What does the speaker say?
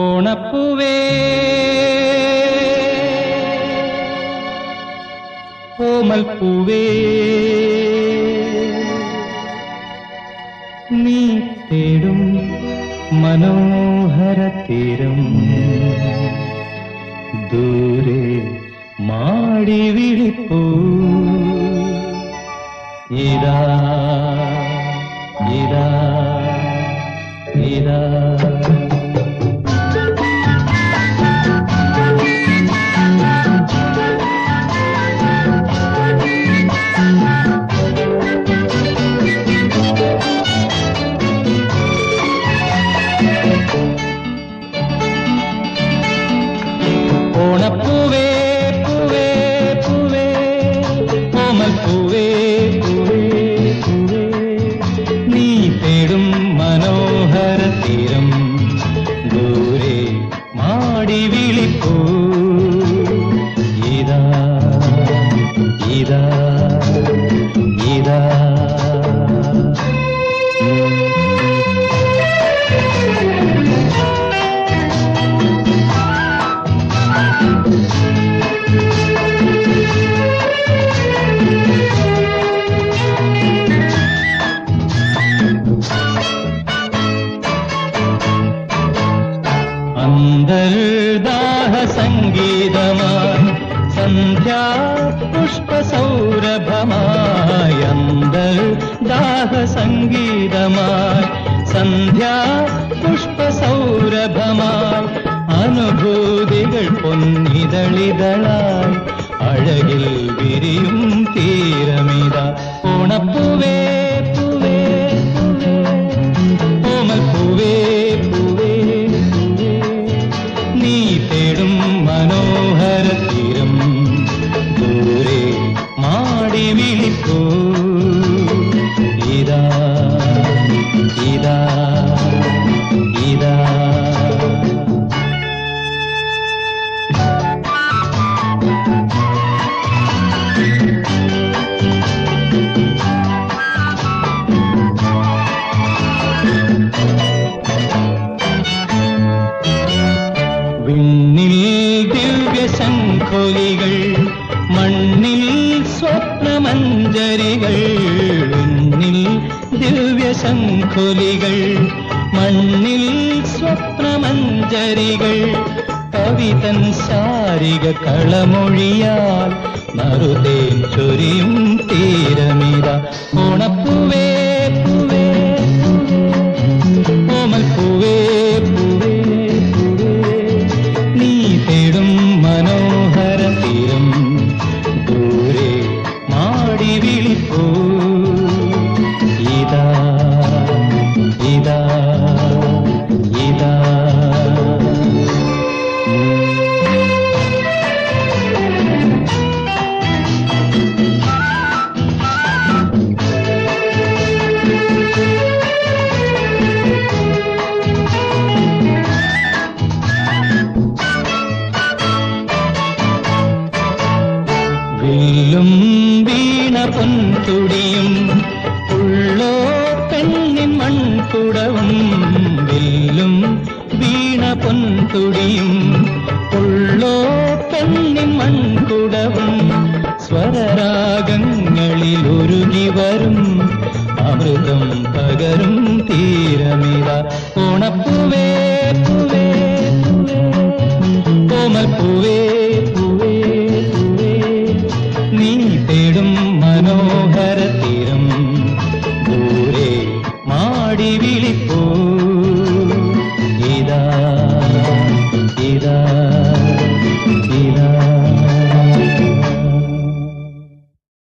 ഓണപ്പൂവേ കോമൽപ്പൂവേ നീ തേടും മനോഹര തീരം ദൂരെ മാടി വിളിപ്പൂ ഇതാ ഇതാ ഇതാ ഓണപ്പൂവേ പൂവേ പൂവേ കോമൽപ്പൂവേ പൂവേ പൂവേ നീ തേടും മനോഹര തീരം ദൂരെ മാടി വിളിപ്പൂ ഇതാ ഇതാ ഇതാ അന്തർദാഹ സംഗീതമായി സന്ധ്യാ പുഷ്പസൗരഭമായി അന്തർദാഹ സംഗീതമായി സന്ധ്യാ പുഷ്പസൗരഭമായി അനുഭൂതികൾ പൊന്നിതളിതളായി അഴകിൽ വിരിയും തീരമിത ഓണപ്പൂവേ പൂവേ കോമൽപ്പൂവേ പൂവേ നീ തേടും മനോഹര തീരം ദൂരെ മാടി വിളിപ്പൂ ഇതാ ഇതാ ഇതാ വിണ്ണിൽ ദിവ്യശംഖൊലികൾ മണ്ണിൽ സ്വപ്നമഞ്ജരികൾ വിണ്ണിൽ ദിവ്യശംഖൊലികൾ മണ്ണിൽ സ്വപ്നമഞ്ജരികൾ കവിതൻ ശാരിക കളമൊഴിയാൽ നറുതേൻ ചൊരിയും തീരമിത ഓണപ്പൂവേ പൂവേ കോമൽപ്പൂവേ പൂവേ നീ തേടും മനോഹര തീരം ദൂരെ മാടി വിളിപ്പൂ ഇതാ ഇതാ ഇതാ വില്ലും വീണ പൊൻതുടിയും ഉള്ളോ പെണ്ണിൻ മൺകുടവും വില്ലും വീണ പൊൻതുടിയും ഉള്ളോ പെണ്ണിൻ മൺകുടവും സ്വരരാഗങ്ങളിൽ ഒരുകി വരും അമൃതം പകരും തീരമിത ഓണപ്പൂവേ പൂവേ കോമൽപ്പൂവേ